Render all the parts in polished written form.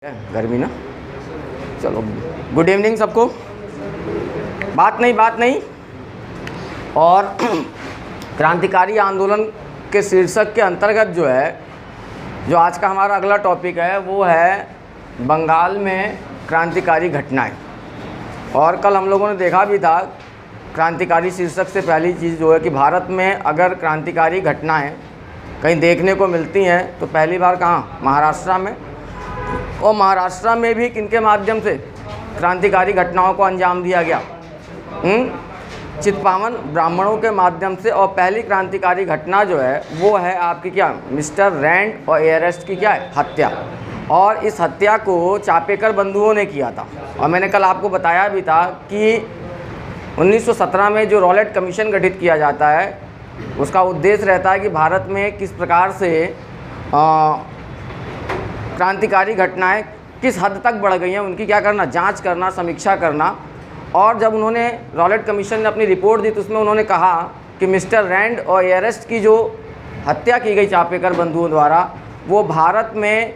गर्मी ना। चलो, गुड इवनिंग सबको। बात नहीं। और क्रांतिकारी आंदोलन के शीर्षक के अंतर्गत जो आज का हमारा अगला टॉपिक है वो है बंगाल में क्रांतिकारी घटनाएं। और कल हम लोगों ने देखा भी था, क्रांतिकारी शीर्षक से पहली चीज़ जो है कि भारत में अगर क्रांतिकारी घटनाएं कहीं देखने को मिलती हैं तो पहली बार कहाँ, महाराष्ट्र में। और महाराष्ट्र में भी किनके माध्यम से क्रांतिकारी घटनाओं को अंजाम दिया गया, चित्पावन ब्राह्मणों के माध्यम से। और पहली क्रांतिकारी घटना जो है वो है आपकी क्या, मिस्टर रैंड और एयरस्ट की क्या है, हत्या। और इस हत्या को चापेकर बंधुओं ने किया था। और मैंने कल आपको बताया भी था कि 1917 में जो रॉलेट कमीशन गठित किया जाता है उसका उद्देश्य रहता है कि भारत में किस प्रकार से क्रांतिकारी घटनाएं किस हद तक बढ़ गई हैं, उनकी क्या करना, जांच करना, समीक्षा करना। और जब उन्होंने रॉलेट कमीशन ने अपनी रिपोर्ट दी तो उसमें उन्होंने कहा कि मिस्टर रैंड और एयरस्ट की जो हत्या की गई चापेकर बंधुओं द्वारा वो भारत में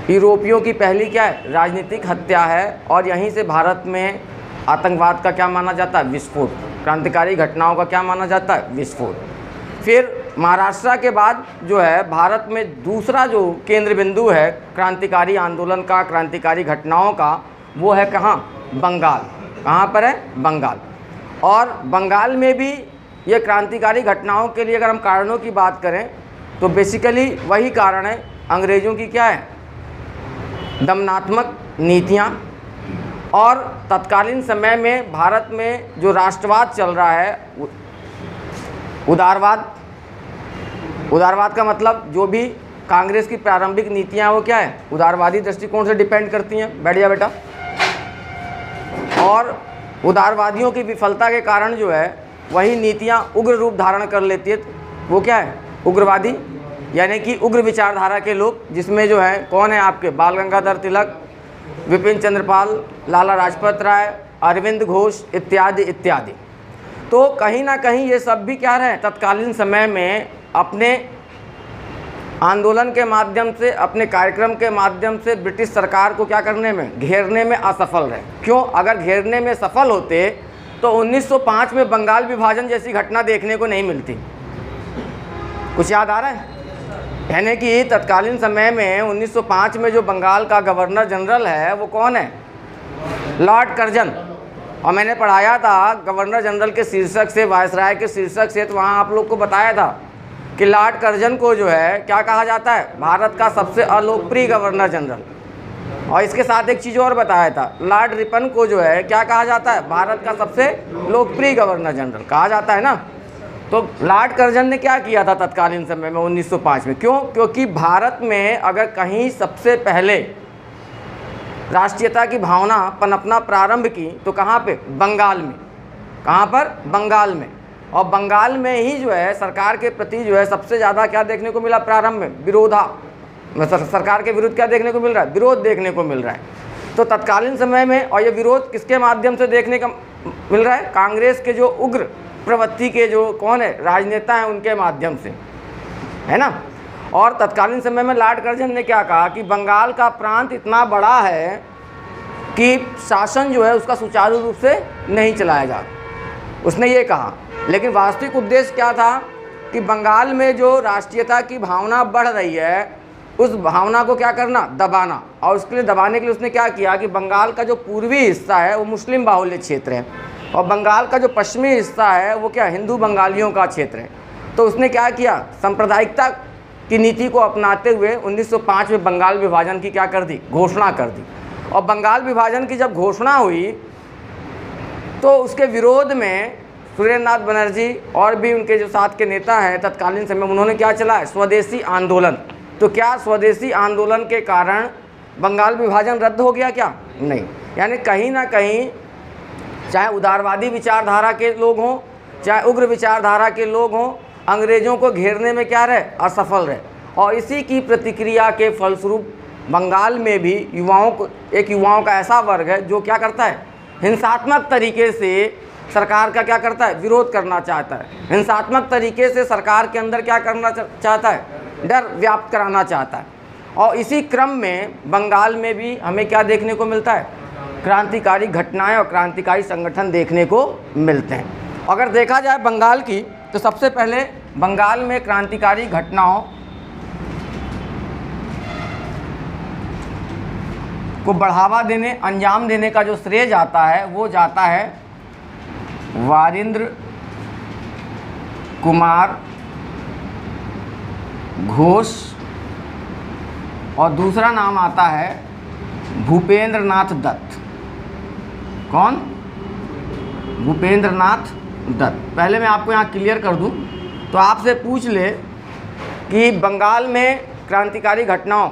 यूरोपियों की पहली क्या है, राजनीतिक हत्या है। और यहीं से भारत में आतंकवाद का क्या माना जाता है, विस्फोट। क्रांतिकारी घटनाओं का क्या माना जाता है, विस्फोट। फिर महाराष्ट्र के बाद जो है भारत में दूसरा जो केंद्र बिंदु है क्रांतिकारी आंदोलन का, क्रांतिकारी घटनाओं का, वो है कहाँ, बंगाल। कहाँ पर है, बंगाल। और बंगाल में भी ये क्रांतिकारी घटनाओं के लिए अगर हम कारणों की बात करें तो बेसिकली वही कारण है, अंग्रेज़ों की क्या है, दमनात्मक नीतियाँ। और तत्कालीन समय में भारत में जो राष्ट्रवाद चल रहा है, उदारवाद का मतलब जो भी कांग्रेस की प्रारंभिक नीतियां वो क्या है, उदारवादी दृष्टिकोण से डिपेंड करती हैं। बैठ जा बेटा। और उदारवादियों की विफलता के कारण जो है वही नीतियां उग्र रूप धारण कर लेती है। वो क्या है, उग्रवादी, यानी कि उग्र विचारधारा के लोग, जिसमें जो है कौन है आपके, बाल गंगाधर तिलक, विपिन चंद्रपाल, लाला लाजपत राय, अरविंद घोष इत्यादि इत्यादि। तो कहीं ना कहीं ये सब भी क्या रहे, तत्कालीन समय में अपने आंदोलन के माध्यम से, अपने कार्यक्रम के माध्यम से ब्रिटिश सरकार को क्या करने में, घेरने में असफल रहे। क्यों, अगर घेरने में सफल होते तो 1905 में बंगाल विभाजन जैसी घटना देखने को नहीं मिलती। कुछ याद आ रहा है? यानी कि तत्कालीन समय में 1905 में जो बंगाल का गवर्नर जनरल है वो कौन है, लॉर्ड कर्जन। और मैंने पढ़ाया था गवर्नर जनरल के शीर्षक से, वायसराय के शीर्षक से, तो वहाँ आप लोग को बताया था कि लॉर्ड कर्जन को जो है क्या कहा जाता है, भारत का सबसे अलोकप्रिय गवर्नर जनरल। और इसके साथ एक चीज़ और बताया था, लॉर्ड रिपन को जो है क्या कहा जाता है, भारत का सबसे लोकप्रिय गवर्नर जनरल कहा जाता है ना। तो लॉर्ड कर्जन ने क्या किया था तत्कालीन समय में 1905 में, क्यों, क्योंकि भारत में अगर कहीं सबसे पहले राष्ट्रीयता की भावना पनपना प्रारंभ की तो कहाँ पे, बंगाल में। कहाँ पर, बंगाल में। और बंगाल में ही जो है सरकार के प्रति जो है सबसे ज़्यादा क्या देखने को मिला प्रारंभ में, विरोधा, सरकार के विरुद्ध क्या देखने को मिल रहा है, विरोध देखने को मिल रहा है। तो तत्कालीन समय में, और ये विरोध किसके माध्यम से देखने का मिल रहा है, कांग्रेस के जो उग्र प्रवृत्ति के जो कौन है, राजनेता हैं, उनके माध्यम से, है ना। और तत्कालीन समय में लॉर्ड कर्जन ने क्या कहा कि बंगाल का प्रांत इतना बड़ा है कि शासन जो है उसका सुचारू रूप से नहीं चलाया जा, उसने ये कहा। लेकिन वास्तविक उद्देश्य क्या था कि बंगाल में जो राष्ट्रीयता की भावना बढ़ रही है उस भावना को क्या करना, दबाना। और उसके लिए दबाने के लिए उसने क्या किया कि बंगाल का जो पूर्वी हिस्सा है वो मुस्लिम बाहुल्य क्षेत्र है और बंगाल का जो पश्चिमी हिस्सा है वो क्या, हिंदू बंगालियों का क्षेत्र है। तो उसने क्या किया, सांप्रदायिकता की नीति को अपनाते हुए 1905 में बंगाल विभाजन की क्या कर दी, घोषणा कर दी। और बंगाल विभाजन की जब घोषणा हुई तो उसके विरोध में सुरेंद्रनाथ बनर्जी और भी उनके जो साथ के नेता हैं तत्कालीन समय में, उन्होंने क्या चलाया, स्वदेशी आंदोलन। तो क्या स्वदेशी आंदोलन के कारण बंगाल विभाजन रद्द हो गया क्या, नहीं। यानी कहीं ना कहीं चाहे उदारवादी विचारधारा के लोग हों, चाहे उग्र विचारधारा के लोग हों, अंग्रेज़ों को घेरने में क्या रहे, असफल रहे। और इसी की प्रतिक्रिया के फलस्वरूप बंगाल में भी युवाओं का ऐसा वर्ग है जो क्या करता है, हिंसात्मक तरीके से सरकार का क्या करता है, विरोध करना चाहता है। हिंसात्मक तरीके से सरकार के अंदर क्या करना चाहता है, डर व्याप्त कराना चाहता है। और इसी क्रम में बंगाल में भी हमें क्या देखने को मिलता है, क्रांतिकारी घटनाएं और क्रांतिकारी संगठन देखने को मिलते हैं। अगर देखा जाए बंगाल की, तो सबसे पहले बंगाल में क्रांतिकारी घटनाओं को बढ़ावा देने, अंजाम देने का जो श्रेय जाता है वो जाता है वारिंद्र कुमार घोष, और दूसरा नाम आता है भूपेंद्र नाथ दत्त। कौन? भूपेंद्र नाथ दत्त। पहले मैं आपको यहाँ क्लियर कर दूँ, तो आपसे पूछ ले कि बंगाल में क्रांतिकारी घटनाओं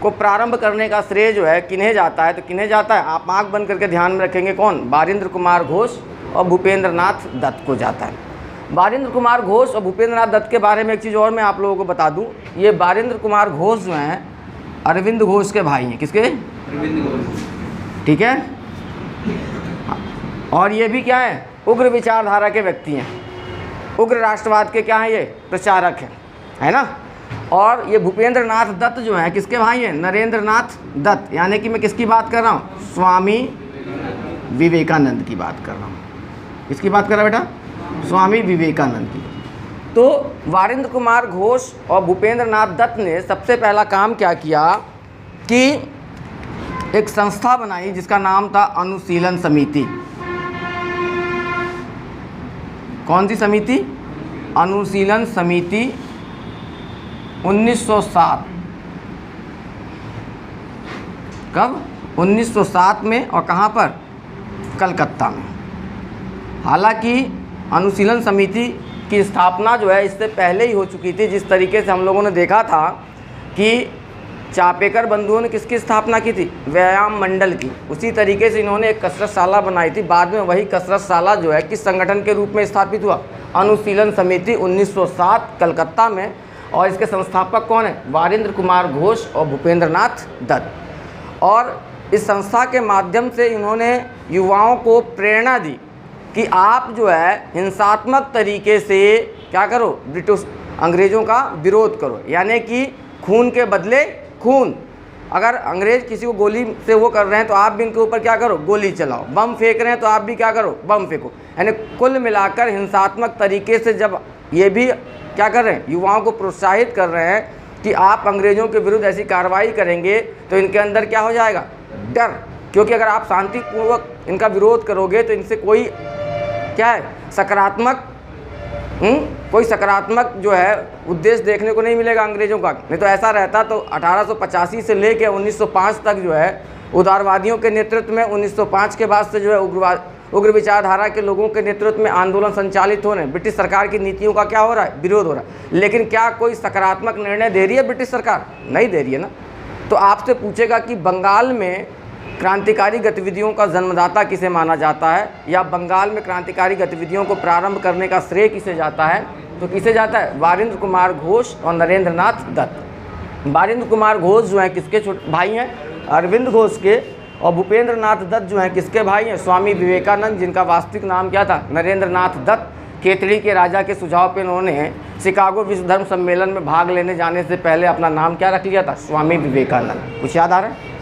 को प्रारंभ करने का श्रेय जो है किन्हें जाता है, तो किन्हें जाता है? आप आंख बंद करके ध्यान में रखेंगे, कौन? वारिंद्र कुमार घोष और भूपेंद्र नाथ दत्त को जाता है। वारिंद्र कुमार घोष और भूपेंद्र नाथ दत्त के बारे में एक चीज़ और मैं आप लोगों को बता दूं, ये वारिंद्र कुमार घोष जो हैं अरविंद घोष के भाई हैं। किसके? अरविंद घोष। ठीक है। और ये भी क्या है? उग्र विचारधारा के व्यक्ति हैं, उग्र राष्ट्रवाद के क्या हैं? ये प्रचारक हैं, है ना। और ये भूपेंद्र नाथ दत्त जो हैं किसके भाई हैं? नरेंद्र नाथ दत्त। यानी कि मैं किसकी बात कर रहा हूँ? स्वामी विवेकानंद की बात कर रहा हूँ। किसकी बात कर रहा है बेटा? स्वामी विवेकानंद की। तो वारिंद्र कुमार घोष और भूपेंद्र नाथ दत्त ने सबसे पहला काम क्या किया कि एक संस्था बनाई जिसका नाम था अनुशीलन समिति। कौन सी समिति? अनुशीलन समिति 1907। कब? 1907 में। और कहाँ पर? कलकत्ता में। हालांकि अनुशीलन समिति की स्थापना जो है इससे पहले ही हो चुकी थी। जिस तरीके से हम लोगों ने देखा था कि चापेकर बंधुओं ने किसकी स्थापना की थी? व्यायाम मंडल की। उसी तरीके से इन्होंने एक कसरतशाला बनाई थी। बाद में वही कसरतशाला जो है किस संगठन के रूप में स्थापित हुआ? अनुशीलन समिति 1907 कलकत्ता में। और इसके संस्थापक कौन है? वारिंद्र कुमार घोष और भूपेंद्र नाथ दत्त। और इस संस्था के माध्यम से इन्होंने युवाओं को प्रेरणा दी कि आप जो है हिंसात्मक तरीके से क्या करो? ब्रिटिश अंग्रेज़ों का विरोध करो। यानी कि खून के बदले खून। अगर अंग्रेज़ किसी को गोली से वो कर रहे हैं तो आप भी इनके ऊपर क्या करो? गोली चलाओ। बम फेंक रहे हैं तो आप भी क्या करो? बम फेंको। यानी कुल मिलाकर हिंसात्मक तरीके से जब ये भी क्या कर रहे हैं? युवाओं को प्रोत्साहित कर रहे हैं कि आप अंग्रेज़ों के विरुद्ध ऐसी कार्रवाई करेंगे तो इनके अंदर क्या हो जाएगा? डर। क्योंकि अगर आप शांतिपूर्वक इनका विरोध करोगे तो इनसे कोई क्या है? सकारात्मक कोई सकारात्मक जो है उद्देश्य देखने को नहीं मिलेगा अंग्रेज़ों का। नहीं तो ऐसा रहता तो 1885 से लेकर 1905 तक जो है उदारवादियों के नेतृत्व में, 1905 के बाद से जो है उग्र विचारधारा के लोगों के नेतृत्व में आंदोलन संचालित हो रहे हैं। ब्रिटिश सरकार की नीतियों का क्या हो रहा है? विरोध हो रहा है। लेकिन क्या कोई सकारात्मक निर्णय दे रही है ब्रिटिश सरकार? नहीं दे रही है ना। तो आपसे पूछेगा कि बंगाल में क्रांतिकारी गतिविधियों का जन्मदाता किसे माना जाता है, या बंगाल में क्रांतिकारी गतिविधियों को प्रारंभ करने का श्रेय किसे जाता है? तो किसे जाता है? वारिंद्र कुमार घोष और नरेंद्र नाथ दत्त। वारिंद्र कुमार घोष जो हैं किसके छोटे भाई हैं? अरविंद घोष के। और भूपेंद्र नाथ दत्त जो हैं किसके भाई हैं? स्वामी विवेकानंद, जिनका वास्तविक नाम क्या था? नरेंद्र नाथ दत्त। केतड़ी के राजा के सुझाव पर उन्होंने शिकागो विश्व धर्म सम्मेलन में भाग लेने जाने से पहले अपना नाम क्या रख लिया था? स्वामी विवेकानंद। कुछ याद आ रहा है?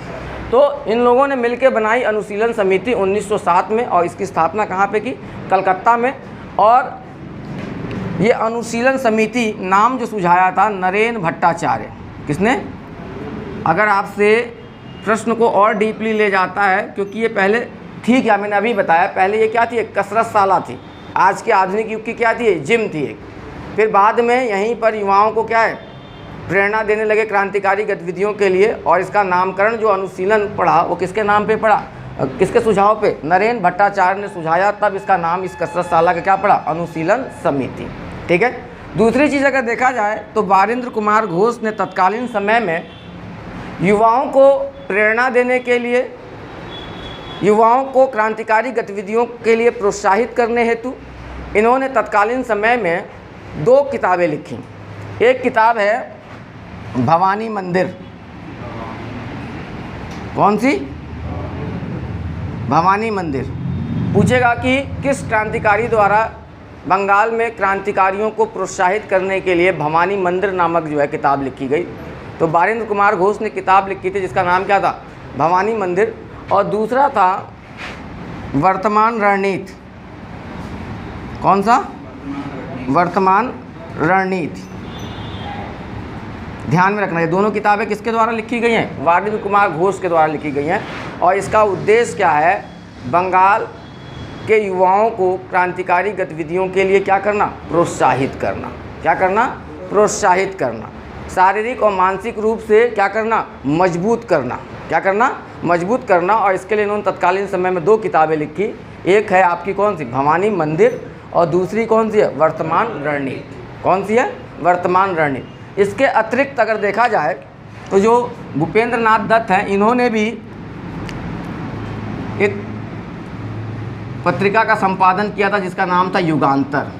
तो इन लोगों ने मिलकर बनाई अनुशीलन समिति 1907 में, और इसकी स्थापना कहाँ पे की? कलकत्ता में। और ये अनुशीलन समिति नाम जो सुझाया था नरेन भट्टाचार्य। किसने? अगर आपसे प्रश्न को और डीपली ले जाता है, क्योंकि ये पहले थी क्या, मैंने अभी बताया, पहले ये क्या थी? एक कसरतशाला थी। आज के आधुनिक युग की क्या थी? जिम थी एक। फिर बाद में यहीं पर युवाओं को क्या है? प्रेरणा देने लगे क्रांतिकारी गतिविधियों के लिए। और इसका नामकरण जो अनुशीलन पड़ा वो किसके नाम पे पड़ा? किसके सुझाव पे? नरेन भट्टाचार्य ने सुझाया, तब इसका नाम इस कसरतशाला का क्या पड़ा? अनुशीलन समिति। ठीक है। दूसरी चीज़ अगर देखा जाए तो वारिंद्र कुमार घोष ने तत्कालीन समय में युवाओं को प्रेरणा देने के लिए, युवाओं को क्रांतिकारी गतिविधियों के लिए प्रोत्साहित करने हेतु इन्होंने तत्कालीन समय में 2 किताबें लिखी। एक किताब है भवानी मंदिर। कौन सी? भवानी मंदिर। पूछेगा कि किस क्रांतिकारी द्वारा बंगाल में क्रांतिकारियों को प्रोत्साहित करने के लिए भवानी मंदिर नामक जो है किताब लिखी गई? तो बारेंद्र कुमार घोष ने किताब लिखी थी जिसका नाम क्या था, भवानी मंदिर। और दूसरा था वर्तमान रणनीति। कौन सा? वर्तमान रणनीति। ध्यान में रखना, ये दोनों किताबें किसके द्वारा लिखी गई हैं? बारेंद्र कुमार घोष के द्वारा लिखी गई हैं। और इसका उद्देश्य क्या है? बंगाल के युवाओं को क्रांतिकारी गतिविधियों के लिए क्या करना? प्रोत्साहित करना। क्या करना? प्रोत्साहित करना। शारीरिक और मानसिक रूप से क्या करना? मजबूत करना। क्या करना? मजबूत करना। और इसके लिए इन्होंने तत्कालीन समय में 2 किताबें लिखी। एक है आपकी कौन सी? भवानी मंदिर। और दूसरी कौन सी है? वर्तमान रणनीति। कौन सी है? वर्तमान रणनीति। इसके अतिरिक्त अगर देखा जाए तो जो भूपेंद्र नाथ दत्त हैं, इन्होंने भी एक पत्रिका का संपादन किया था जिसका नाम था युगांतर।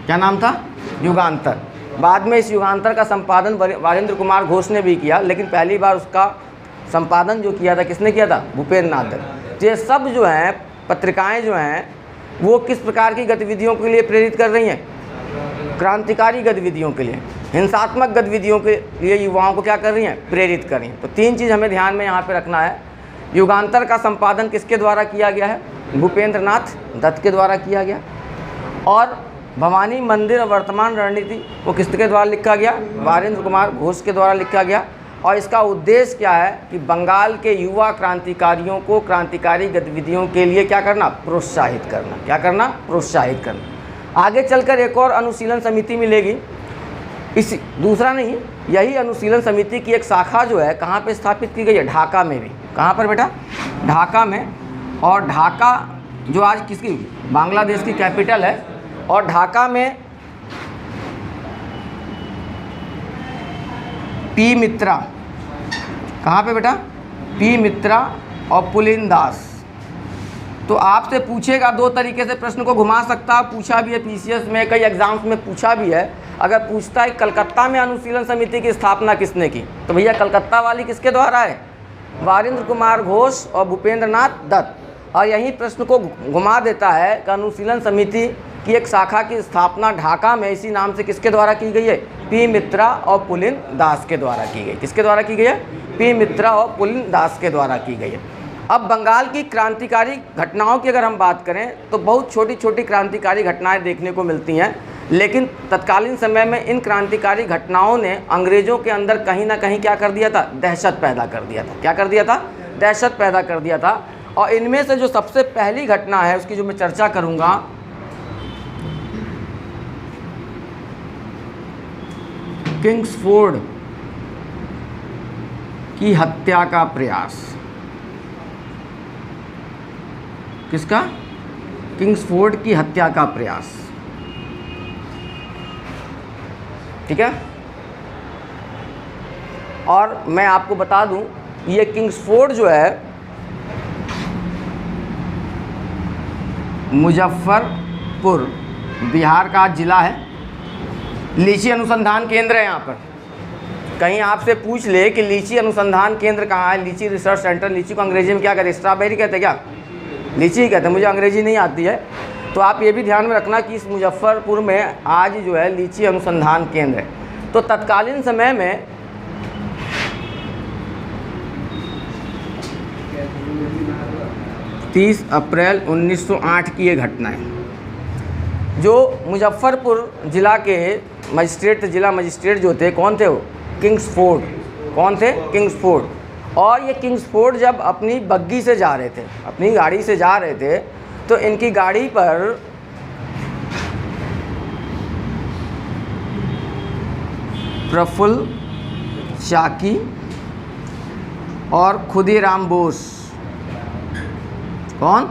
क्या नाम था? युगांतर। बाद में इस युगांतर का संपादन बारेंद्र कुमार घोष ने भी किया, लेकिन पहली बार उसका संपादन जो किया था किसने किया था? भूपेंद्र नाथ दत्त। ये सब जो हैं पत्रिकाएं जो हैं वो किस प्रकार की गतिविधियों के लिए प्रेरित कर रही हैं? क्रांतिकारी गतिविधियों के लिए, हिंसात्मक गतिविधियों के लिए युवाओं को क्या कर रही हैं? प्रेरित कर रही हैं। तो 3 चीज़ हमें ध्यान में यहाँ पे रखना है। युगांतर का संपादन किसके द्वारा किया गया है? भूपेंद्र नाथ दत्त के द्वारा किया गया। और भवानी मंदिर और वर्तमान रणनीति वो किसके द्वारा लिखा गया? बारेंद्र कुमार घोष के द्वारा लिखा गया। और इसका उद्देश्य क्या है कि बंगाल के युवा क्रांतिकारियों को क्रांतिकारी गतिविधियों के लिए क्या करना? प्रोत्साहित करना। क्या करना? प्रोत्साहित करना। आगे चलकर एक और अनुशीलन समिति मिलेगी। इसी दूसरा नहीं, यही अनुशीलन समिति की एक शाखा जो है कहाँ पे स्थापित की गई है? ढाका में भी। कहाँ पर बेटा? ढाका में। और ढाका जो आज किसकी? बांग्लादेश की कैपिटल है। और ढाका में पी मित्रा। कहाँ पे बेटा? पी मित्रा और पुलिन दास। तो आपसे पूछेगा 2 तरीके से प्रश्न को घुमा सकता, पूछा भी है पीसीएस में, कई एग्जाम्स में पूछा भी है। अगर पूछता है कलकत्ता में अनुशीलन समिति की स्थापना किसने की, तो भैया कलकत्ता वाली किसके द्वारा है? बारेंद्र कुमार घोष और भूपेंद्र नाथ दत्त। और यही प्रश्न को घुमा देता है कि अनुशीलन समिति की एक शाखा की स्थापना ढाका में इसी नाम से किसके द्वारा की गई है? पी मित्रा और पुलिन दास के द्वारा की गई। किसके द्वारा की गई है? पी मित्रा और पुलिन दास के द्वारा की गई है। अब बंगाल की क्रांतिकारी घटनाओं की अगर हम बात करें तो बहुत छोटी छोटी क्रांतिकारी घटनाएं देखने को मिलती हैं, लेकिन तत्कालीन समय में इन क्रांतिकारी घटनाओं ने अंग्रेज़ों के अंदर कहीं ना कहीं क्या कर दिया था? दहशत पैदा कर दिया था। क्या कर दिया था? दहशत पैदा कर दिया था। और इनमें से जो सबसे पहली घटना है उसकी जो मैं चर्चा करूँगा, किंग्सफोर्ड की हत्या का प्रयास। किसका? किंग्सफोर्ड की हत्या का प्रयास। ठीक है। और मैं आपको बता दूं, ये किंग्सफोर्ड जो है मुजफ्फरपुर बिहार का जिला है। लीची अनुसंधान केंद्र है यहाँ पर। कहीं आपसे पूछ ले कि लीची अनुसंधान केंद्र कहाँ है, लीची रिसर्च सेंटर, लीची को अंग्रेजी में क्या कहते हैं? स्ट्रॉबेरी कहते हैं क्या? लीची ही कहते हैं, मुझे अंग्रेजी नहीं आती है। तो आप ये भी ध्यान में रखना कि इस मुजफ्फरपुर में आज जो है लीची अनुसंधान केंद्र है। तो तत्कालीन समय में तीस अप्रैल 1908 की ये घटना है। जो मुजफ्फरपुर जिला के मजिस्ट्रेट थे, जिला मजिस्ट्रेट जो थे, कौन थे वो? किंग्सफोर्ड। कौन थे? किंग्सफोर्ड। और ये किंग्सफोर्ड जब अपनी बग्गी से जा रहे थे, अपनी गाड़ी से जा रहे थे, तो इनकी गाड़ी पर प्रफुल्ल चाकी और खुदीराम बोस। कौन?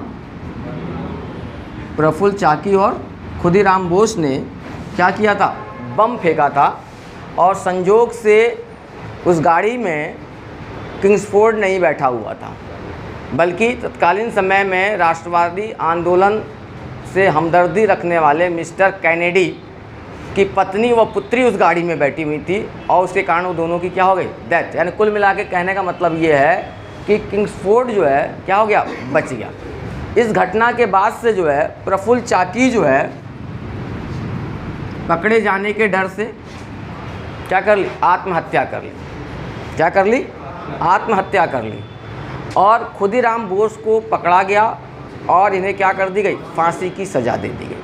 प्रफुल्ल चाकी और खुदीराम बोस ने क्या किया था? बम फेंका था। और संजोग से उस गाड़ी में किंग्सफोर्ड नहीं बैठा हुआ था, बल्कि तत्कालीन समय में राष्ट्रवादी आंदोलन से हमदर्दी रखने वाले मिस्टर कैनेडी की पत्नी व पुत्री उस गाड़ी में बैठी हुई थी। और उसके कारण वो दोनों की क्या हो गई? डेथ। यानी कुल मिला के कहने का मतलब ये है कि किंग्सफोर्ड जो है क्या हो गया? बच गया। इस घटना के बाद से जो है प्रफुल्ल चाकी जो है पकड़े जाने के डर से क्या कर ली? आत्महत्या कर ली। क्या कर ली? आत्महत्या कर ली। और खुदीराम बोस को पकड़ा गया और इन्हें क्या कर दी गई? फांसी की सज़ा दे दी गई।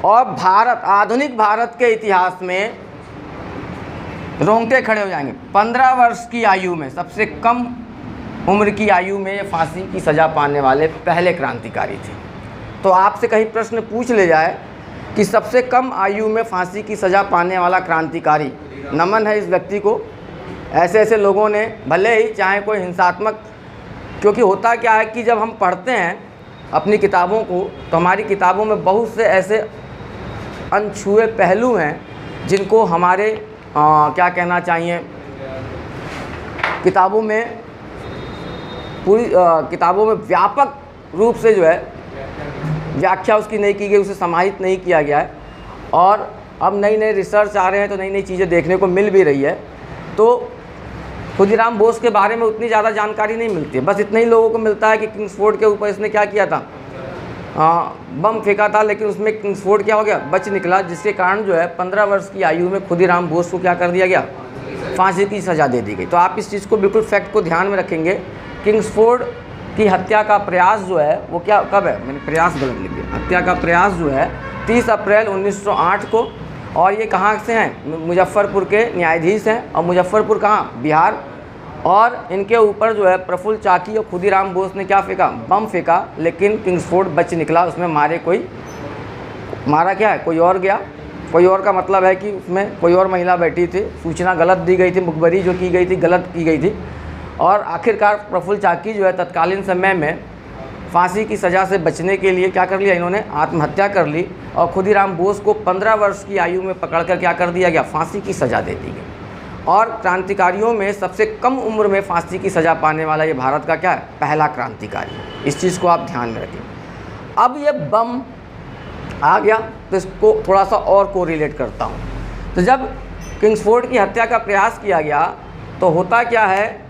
और भारत, आधुनिक भारत के इतिहास में रोंगटे खड़े हो जाएंगे। 15 वर्ष की आयु में, सबसे कम उम्र की आयु में ये फांसी की सज़ा पाने वाले पहले क्रांतिकारी थे। तो आपसे कहीं प्रश्न पूछ ले जाए कि सबसे कम आयु में फांसी की सज़ा पाने वाला क्रांतिकारी, नमन है इस व्यक्ति को। ऐसे ऐसे लोगों ने, भले ही चाहे कोई हिंसात्मक, क्योंकि होता क्या है कि जब हम पढ़ते हैं अपनी किताबों को तो हमारी किताबों में बहुत से ऐसे अनछुए पहलू हैं जिनको हमारे क्या कहना चाहिए, किताबों में पूरी किताबों में व्यापक रूप से जो है व्याख्या उसकी नहीं की गई, उसे समाहित नहीं किया गया है। और अब नई नई रिसर्च आ रहे हैं तो नई नई चीज़ें देखने को मिल भी रही है। तो खुदीराम बोस के बारे में उतनी ज़्यादा जानकारी नहीं मिलती है, बस इतना ही लोगों को मिलता है कि किंग्सफोर्ड के ऊपर इसने क्या किया था, बम फेंका था, लेकिन उसमें किंग्सफोर्ड क्या हो गया? बच निकला, जिसके कारण जो है 15 वर्ष की आयु में खुदीराम बोस को क्या कर दिया गया? फांसी की सज़ा दे दी गई। तो आप इस चीज़ को बिल्कुल फैक्ट को ध्यान में रखेंगे। किंग्सफोर्ड की हत्या का प्रयास जो है वो क्या, कब है? मैंने प्रयास गलत लिख दिया। हत्या का प्रयास जो है 30 अप्रैल 1908 को, और ये कहाँ से हैं? मुजफ्फरपुर के न्यायाधीश हैं। और मुजफ्फरपुर कहाँ? बिहार। और इनके ऊपर जो है प्रफुल्ल चाकी और खुदीराम बोस ने क्या फेंका? बम फेंका, लेकिन किंग्सफोर्ड बच निकला। उसमें मारा क्या है? कोई और गया। कोई और का मतलब है कि उसमें कोई और महिला बैठी थी, सूचना गलत दी गई थी, मुखबरी जो की गई थी गलत की गई थी। और आखिरकार प्रफुल्ल चाकी जो है तत्कालीन समय में फांसी की सज़ा से बचने के लिए क्या कर लिया? इन्होंने आत्महत्या कर ली। और खुदीराम बोस को 15 वर्ष की आयु में पकड़कर क्या कर दिया गया? फांसी की सज़ा दे दी गई। और क्रांतिकारियों में सबसे कम उम्र में फांसी की सज़ा पाने वाला ये भारत का क्या है? पहला क्रांतिकारी। इस चीज़ को आप ध्यान में रखें। अब ये बम आ गया तो इसको थोड़ा सा और को रिलेट करता हूँ। तो जब किंग्सफोर्ड की हत्या का प्रयास किया गया तो होता क्या है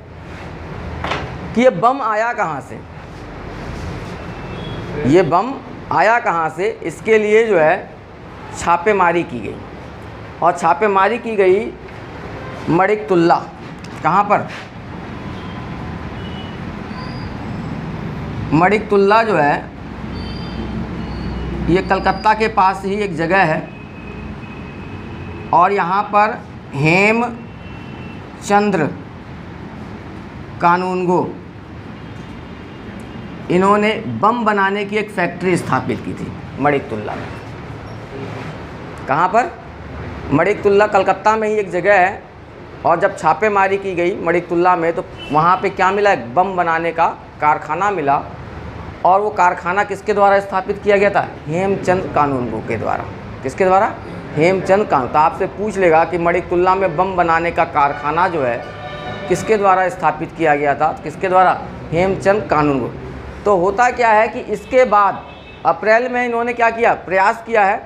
कि ये बम आया कहाँ से? ये बम आया कहाँ से? इसके लिए जो है छापेमारी की गई। और छापेमारी की गई मणिकतुल्ला। कहाँ पर? मणिकतुल्ला जो है ये कलकत्ता के पास ही एक जगह है। और यहाँ पर हेमचंद्र कानूनगो, इन्होंने बम बनाने की एक फैक्ट्री स्थापित की थी मणिकतुल्ला में। कहाँ पर? मणिकतुल्ला कलकत्ता में ही एक जगह है। और जब छापेमारी की गई मणिकतुल्ला में तो वहाँ पे क्या मिला? एक बम बनाने का कारखाना मिला। और वो कारखाना किसके द्वारा स्थापित किया गया था? हेमचंद कानूनगो के द्वारा। किसके द्वारा? हेमचंद कानून। तो आपसे पूछ लेगा कि मणिकतुल्ला में बम बनाने का कारखाना जो है किसके द्वारा स्थापित किया गया था? किसके द्वारा? हेमचंद कानूनगो। तो होता क्या है कि इसके बाद अप्रैल में इन्होंने क्या किया? प्रयास किया है।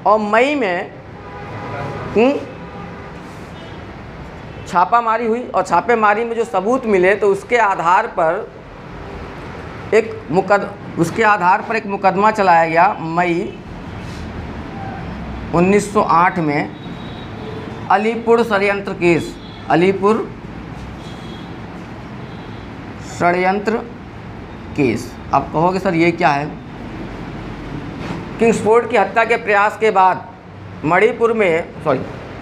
और मई में छापामारी हुई। और छापेमारी में जो सबूत मिले तो उसके आधार पर एक मुकदमा चलाया गया मई 1908 में। अलीपुर षड्यंत्र केस, अलीपुर षड्यंत्र केस। आप कहोगे सर ये क्या है? किंग्सफोर्ड की हत्या के प्रयास के बाद मणिपुर में,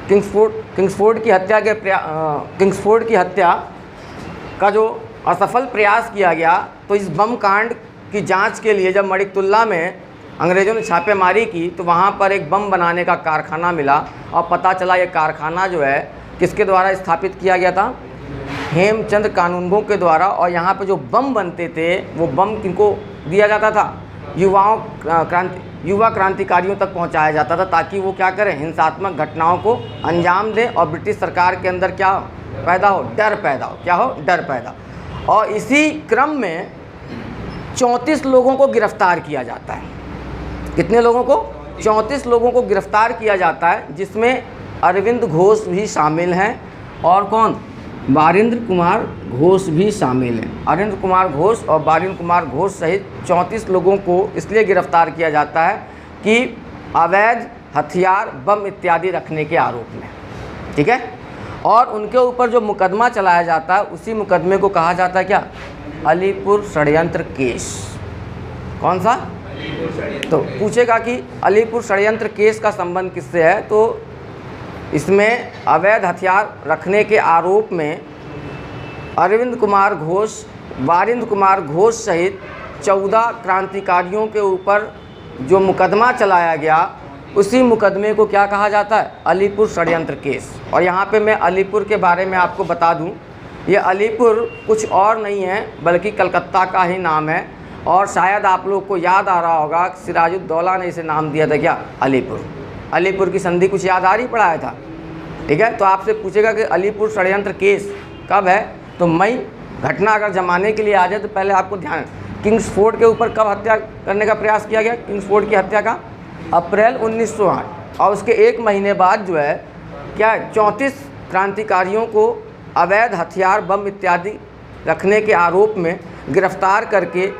किंग्सफोर्ड की हत्या का जो असफल प्रयास किया गया तो इस बम कांड की जांच के लिए जब मणिकतुल्ला में अंग्रेज़ों ने छापेमारी की तो वहाँ पर एक बम बनाने का कारखाना मिला। और पता चला ये कारखाना जो है किसके द्वारा स्थापित किया गया था? हेमचंद कानूनगो के द्वारा। और यहाँ पे जो बम बनते थे वो बम किनको दिया जाता था? युवा क्रांतिकारियों तक पहुँचाया जाता था, ताकि वो क्या करें? हिंसात्मक घटनाओं को अंजाम दें और ब्रिटिश सरकार के अंदर क्या पैदा हो? डर पैदा हो। क्या हो? डर पैदा। और इसी क्रम में 34 लोगों को गिरफ्तार किया जाता है। कितने लोगों को? 34 लोगों को गिरफ्तार किया जाता है, जिसमें अरविंद घोष भी शामिल हैं। और कौन? बारिंद्र कुमार घोष भी शामिल हैं। अरविंद कुमार घोष और बारिंद्र कुमार घोष सहित 34 लोगों को इसलिए गिरफ्तार किया जाता है कि अवैध हथियार, बम इत्यादि रखने के आरोप में। ठीक है। और उनके ऊपर जो मुकदमा चलाया जाता है उसी मुकदमे को कहा जाता है क्या? अलीपुर षड्यंत्र केस। कौन सा? तो पूछेगा कि अलीपुर षड्यंत्र केस का संबंध किससे है, तो इसमें अवैध हथियार रखने के आरोप में अरविंद कुमार घोष, वारिंद कुमार घोष सहित 14 क्रांतिकारियों के ऊपर जो मुकदमा चलाया गया उसी मुकदमे को क्या कहा जाता है? अलीपुर षड्यंत्र केस। और यहाँ पे मैं अलीपुर के बारे में आपको बता दूँ, ये अलीपुर कुछ और नहीं है बल्कि कलकत्ता का ही नाम है। और शायद आप लोग को याद आ रहा होगा सिराजुद्दौला ने इसे नाम दिया था क्या? अलीपुर। अलीपुर की संधि कुछ याद आ रही पढ़ाया था, ठीक है। तो आपसे पूछेगा कि अलीपुर षड्यंत्र केस कब है, तो मई घटना अगर जमाने के लिए आ जाए तो पहले आपको ध्यान, किंग्सफोर्ड के ऊपर कब हत्या करने का प्रयास किया गया? किंग्सफोर्ड की हत्या का अप्रैल 1908। और उसके एक महीने बाद जो है क्या 34 क्रांतिकारियों को अवैध हथियार, बम इत्यादि रखने के आरोप में गिरफ्तार करके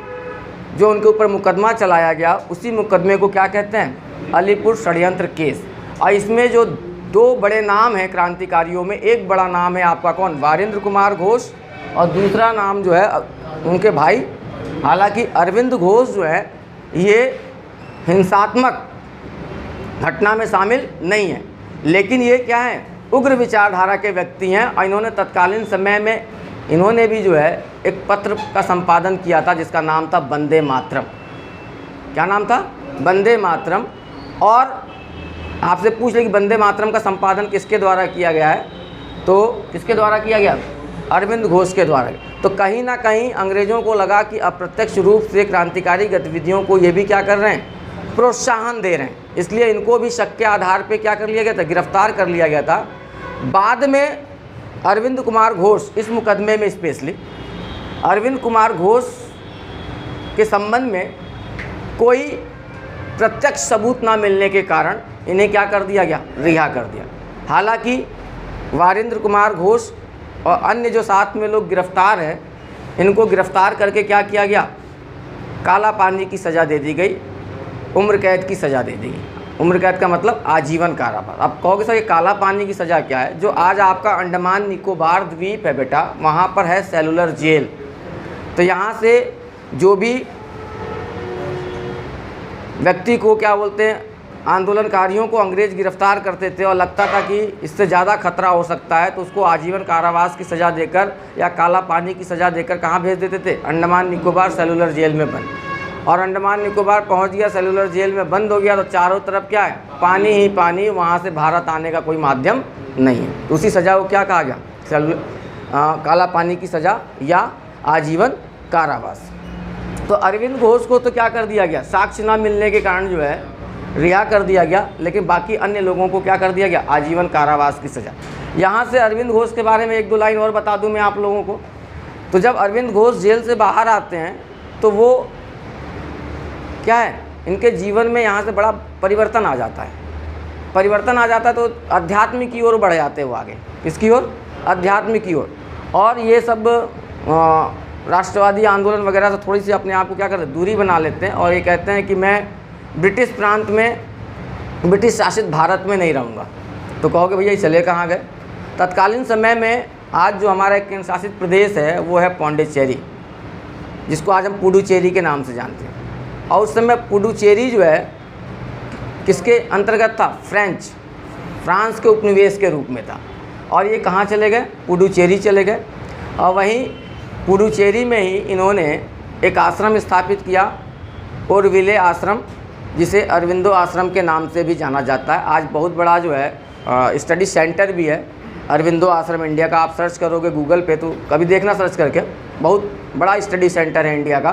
जो उनके ऊपर मुकदमा चलाया गया उसी मुकदमे को क्या कहते हैं? अलीपुर षड्यंत्र केस। और इसमें जो 2 बड़े नाम हैं क्रांतिकारियों में, एक बड़ा नाम है आपका कौन? वारिंद्र कुमार घोष, और दूसरा नाम जो है उनके भाई, हालांकि अरविंद घोष जो है ये हिंसात्मक घटना में शामिल नहीं है, लेकिन ये क्या है? उग्र विचारधारा के व्यक्ति हैं। और इन्होंने तत्कालीन समय में इन्होंने भी जो है एक पत्र का संपादन किया था जिसका नाम था वंदे मातरम। क्या नाम था? वंदे मातरम। और आपसे पूछ ले कि वंदे मातरम का संपादन किसके द्वारा किया गया है, तो किसके द्वारा किया गया? अरविंद घोष के द्वारा। तो कहीं ना कहीं अंग्रेज़ों को लगा कि अप्रत्यक्ष रूप से क्रांतिकारी गतिविधियों को ये भी क्या कर रहे हैं? प्रोत्साहन दे रहे हैं, इसलिए इनको भी शक के आधार पे क्या कर लिया गया था? गिरफ्तार कर लिया गया था। बाद में अरविंद कुमार घोष, इस मुकदमे में स्पेशली अरविंद कुमार घोष के संबंध में कोई प्रत्यक्ष सबूत ना मिलने के कारण इन्हें क्या कर दिया गया? रिहा कर दिया। हालांकि वारिंद्र कुमार घोष और अन्य जो साथ में लोग गिरफ्तार हैं, इनको गिरफ्तार करके क्या किया गया? काला पानी की सज़ा दे दी गई, उम्र कैद की सज़ा दे दी गई। उम्र कैद का मतलब आजीवन कारावास। आप कहोगे सर ये काला पानी की सज़ा क्या है? जो आज आपका अंडमान निकोबार द्वीप है बेटा, वहाँ पर है सेलुलर जेल। तो यहाँ से जो भी व्यक्ति को क्या बोलते हैं, आंदोलनकारियों को अंग्रेज़ गिरफ्तार करते थे और लगता था कि इससे ज़्यादा खतरा हो सकता है, तो उसको आजीवन कारावास की सज़ा देकर या काला पानी की सज़ा देकर कहाँ भेज देते थे? अंडमान निकोबार सेलुलर जेल में बंद। और अंडमान निकोबार पहुंच गया, सेलुलर जेल में बंद हो गया, तो चारों तरफ क्या है? पानी ही पानी, वहाँ से भारत आने का कोई माध्यम नहीं है। तो उसी सज़ा को क्या कहा गया? काला पानी की सज़ा या आजीवन कारावास। तो अरविंद घोष को तो क्या कर दिया गया? साक्ष्य न मिलने के कारण जो है रिहा कर दिया गया, लेकिन बाकी अन्य लोगों को क्या कर दिया गया? आजीवन कारावास की सज़ा। यहाँ से अरविंद घोष के बारे में 1-2 लाइन और बता दूँ मैं आप लोगों को। तो जब अरविंद घोष जेल से बाहर आते हैं तो वो क्या है, इनके जीवन में यहाँ से बड़ा परिवर्तन आ जाता है। परिवर्तन आ जाता है तो अध्यात्म की ओर बढ़ जाते हो आगे। किसकी ओर? अध्यात्म की ओर। और ये सब राष्ट्रवादी आंदोलन वगैरह से थोड़ी सी अपने आप को क्या करते हैं? दूरी बना लेते हैं और ये कहते हैं कि मैं ब्रिटिश प्रांत में, ब्रिटिश शासित भारत में नहीं रहूँगा। तो कहोगे भैया ये चले कहाँ गए? तत्कालीन समय में आज जो हमारा एक केंद्र शासित प्रदेश है वो है पौंडीचेरी, जिसको आज हम पुडुचेरी के नाम से जानते हैं। और उस समय पुडुचेरी जो है किसके अंतर्गत था? फ्रांस के उपनिवेश के रूप में था। और ये कहाँ चले गए? पुडुचेरी चले गए। और वहीं पुडुचेरी में ही इन्होंने एक आश्रम स्थापित किया, ओरविले आश्रम, जिसे अरविंदो आश्रम के नाम से भी जाना जाता है। आज बहुत बड़ा जो है स्टडी सेंटर भी है अरविंदो आश्रम इंडिया का। आप सर्च करोगे गूगल पे तो कभी देखना सर्च करके, बहुत बड़ा स्टडी सेंटर है इंडिया का।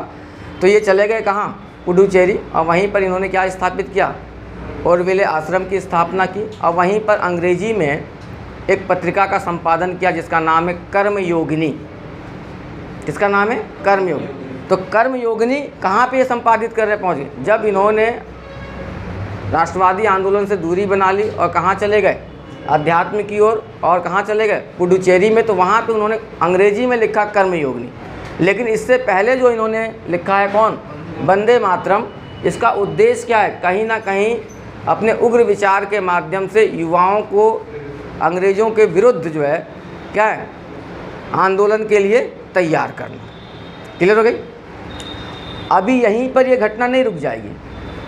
तो ये चले गए कहाँ? पुडुचेरी। और वहीं पर इन्होंने क्या स्थापित किया? ओरविले आश्रम की स्थापना की। और वहीं पर अंग्रेजी में एक पत्रिका का संपादन किया जिसका नाम है कर्मयोगिनी। किसका नाम है? कर्मयोगिनी। तो कर्मयोगिनी कहाँ पे ये संपादित कर रहे पहुँच गए? जब इन्होंने राष्ट्रवादी आंदोलन से दूरी बना ली और कहाँ चले गए? अध्यात्म की ओर। और कहाँ चले गए? पुडुचेरी में। तो वहाँ पे उन्होंने अंग्रेजी में लिखा कर्मयोगिनी। लेकिन इससे पहले जो इन्होंने लिखा है कौन? वंदे मातरम। इसका उद्देश्य क्या है? कहीं ना कहीं अपने उग्र विचार के माध्यम से युवाओं को अंग्रेज़ों के विरुद्ध जो है क्या है, आंदोलन के लिए तैयार करना। क्लियर हो गई। अभी यहीं पर ये घटना नहीं रुक जाएगी,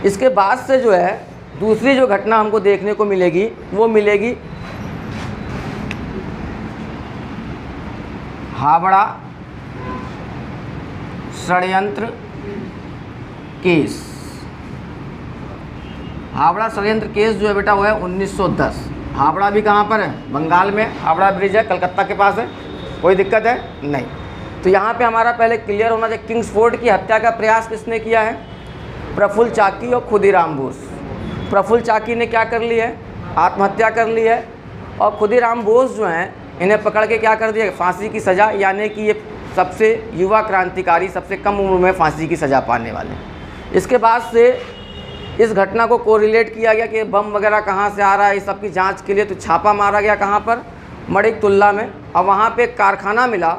इसके बाद से जो है दूसरी जो घटना हमको देखने को मिलेगी वो मिलेगी हावड़ा षड्यंत्र केस। हावड़ा षड्यंत्र केस जो है बेटा वो है 1910। हावड़ा भी कहाँ पर है, बंगाल में। हावड़ा ब्रिज है, कलकत्ता के पास है। कोई दिक्कत है नहीं। तो यहाँ पे हमारा पहले क्लियर होना चाहिए, किंग्सफोर्ड की हत्या का प्रयास किसने किया है, प्रफुल्ल चाकी और खुदीराम बोस। प्रफुल्ल चाकी ने क्या कर ली है, आत्महत्या कर ली है, और खुदीराम बोस जो हैं इन्हें पकड़ के क्या कर दिया, फांसी की सज़ा, यानी कि ये सबसे युवा क्रांतिकारी, सबसे कम उम्र में फांसी की सज़ा पाने वाले। इसके बाद से इस घटना को कोरिलेट किया गया कि बम वगैरह कहाँ से आ रहा है, इस सब की जांच के लिए तो छापा मारा गया कहाँ पर, मणिकतुल्ला में। और वहाँ पे एक कारखाना मिला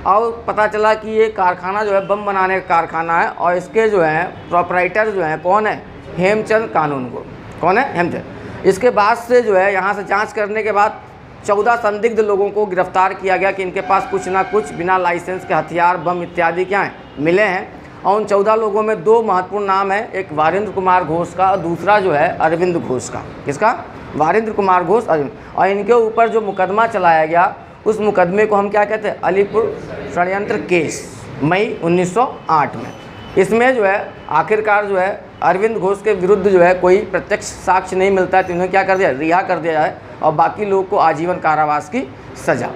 और पता चला कि ये कारखाना जो है बम बनाने का कारखाना है, और इसके जो है प्रोपराइटर जो हैं कौन है, हेमचंद कानूनगो। कौन है, हेमचंद। इसके बाद से जो है यहाँ से जांच करने के बाद 14 संदिग्ध लोगों को गिरफ्तार किया गया कि इनके पास कुछ ना कुछ बिना लाइसेंस के हथियार, बम इत्यादि क्या हैं, मिले हैं। और उन 14 लोगों में 2 महत्वपूर्ण नाम है, एक वारिंद्र कुमार घोष का और दूसरा जो है अरविंद घोष का। किसका, वारिंद्र कुमार घोष, अरविंद। और इनके ऊपर जो मुकदमा चलाया गया उस मुकदमे को हम क्या कहते हैं, अलीपुर षड्यंत्र केस, मई 1908 में। इसमें जो है आखिरकार जो है अरविंद घोष के विरुद्ध जो है कोई प्रत्यक्ष साक्ष्य नहीं मिलता है, तो इन्हें क्या कर दिया, रिहा कर दिया जाए, और बाकी लोगों को आजीवन कारावास की सज़ा।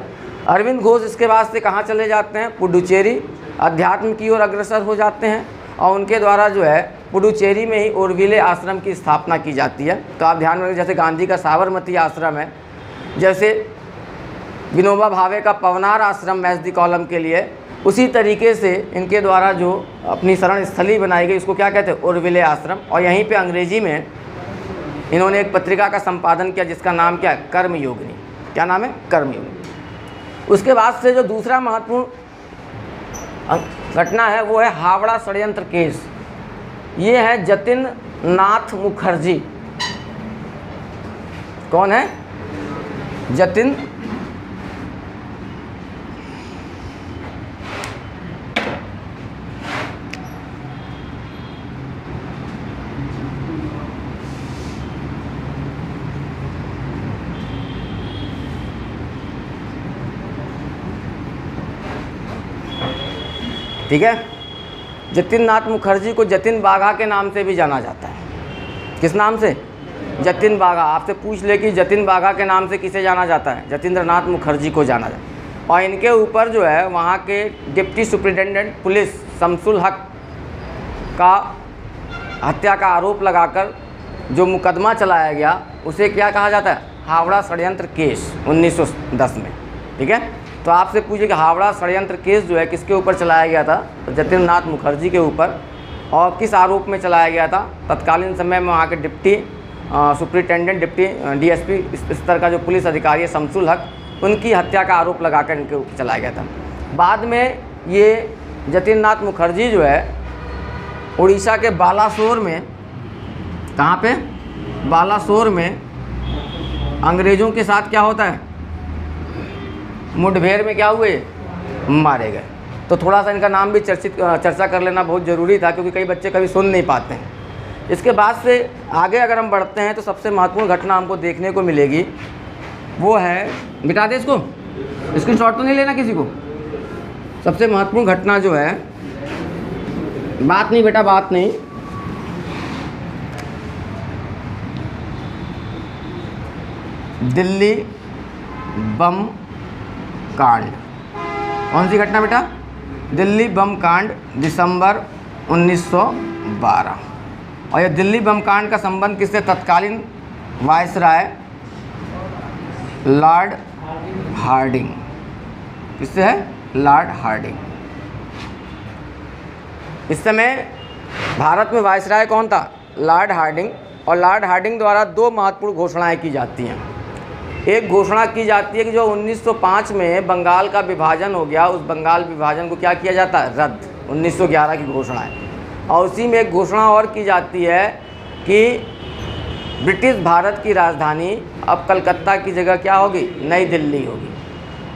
अरविंद घोष इसके बाद से कहाँ चले जाते हैं, पुडुचेरी अध्यात्म की ओर अग्रसर हो जाते हैं, और उनके द्वारा जो है पुडुचेरी में ही ओरविले आश्रम की स्थापना की जाती है। तो आप ध्यान रखें, जैसे गांधी का साबरमती आश्रम है, जैसे विनोबा भावे का पवनार आश्रम मैसदी कॉलम के लिए, उसी तरीके से इनके द्वारा जो अपनी शरण स्थली बनाई गई उसको क्या कहते हैं, ओरविले आश्रम। और यहीं पे अंग्रेजी में इन्होंने एक पत्रिका का संपादन किया जिसका नाम क्या है, कर्मयोगिनी। क्या नाम है, कर्मयोगिनी। उसके बाद से जो दूसरा महत्वपूर्ण घटना है वो है हावड़ा षड्यंत्र केस। ये है जतिन नाथ मुखर्जी। कौन है, जतिन ठीक है। जतिन नाथ मुखर्जी को जतिन बाघा के नाम से भी जाना जाता है। किस नाम से, जतिन बाघा। आपसे पूछ ले कि जतिन बाघा के नाम से किसे जाना जाता है, जतिंद्र नाथ मुखर्जी को जाना जाता है। और इनके ऊपर जो है वहाँ के डिप्टी सुपरिटेंडेंट पुलिस शमसुल हक का हत्या का आरोप लगाकर जो मुकदमा चलाया गया उसे क्या कहा जाता है, हावड़ा षड्यंत्र केस 1910 में। ठीक है। तो आपसे पूछे कि हावड़ा षड्यंत्र केस जो है किसके ऊपर चलाया गया था, तो जतिन नाथ मुखर्जी के ऊपर, और किस आरोप में चलाया गया था। तत्कालीन समय में वहाँ के डिप्टी सुपरिटेंडेंट, डिप्टी डीएसपी स्तर का जो पुलिस अधिकारी है शमसुल हक, उनकी हत्या का आरोप लगाकर इनके ऊपर चलाया गया था। बाद में ये जतिन नाथ मुखर्जी जो है उड़ीसा के बालासोर में, कहाँ पे, बालासोर में अंग्रेज़ों के साथ क्या होता है, मुठभेड़ में क्या हुए, मारे गए। तो थोड़ा सा इनका नाम भी चर्चा कर लेना बहुत ज़रूरी था, क्योंकि कई बच्चे कभी सुन नहीं पाते हैं। इसके बाद से आगे अगर हम बढ़ते हैं तो सबसे महत्वपूर्ण घटना हमको देखने को मिलेगी वो है, मिटा दे इसको, स्क्रीनशॉट तो नहीं लेना किसी को। सबसे महत्वपूर्ण घटना जो है, बात नहीं बेटा, बात नहीं, दिल्ली बम कांड। कौन सी घटना बेटा, दिल्ली बम कांड, दिसंबर 1912। और ये दिल्ली बम कांड का संबंध किससे, तत्कालीन वायसराय लॉर्ड हार्डिंग, किससे है, लॉर्ड हार्डिंग। इस समय भारत में वायसराय कौन था, लॉर्ड हार्डिंग। और लॉर्ड हार्डिंग द्वारा 2 महत्वपूर्ण घोषणाएं की जाती हैं। एक घोषणा की जाती है कि जो 1905 में बंगाल का विभाजन हो गया, उस बंगाल विभाजन को क्या किया जाता है, रद्द, 1911 की घोषणा है। और उसी में एक घोषणा और की जाती है कि ब्रिटिश भारत की राजधानी अब कलकत्ता की जगह क्या होगी, नई दिल्ली होगी।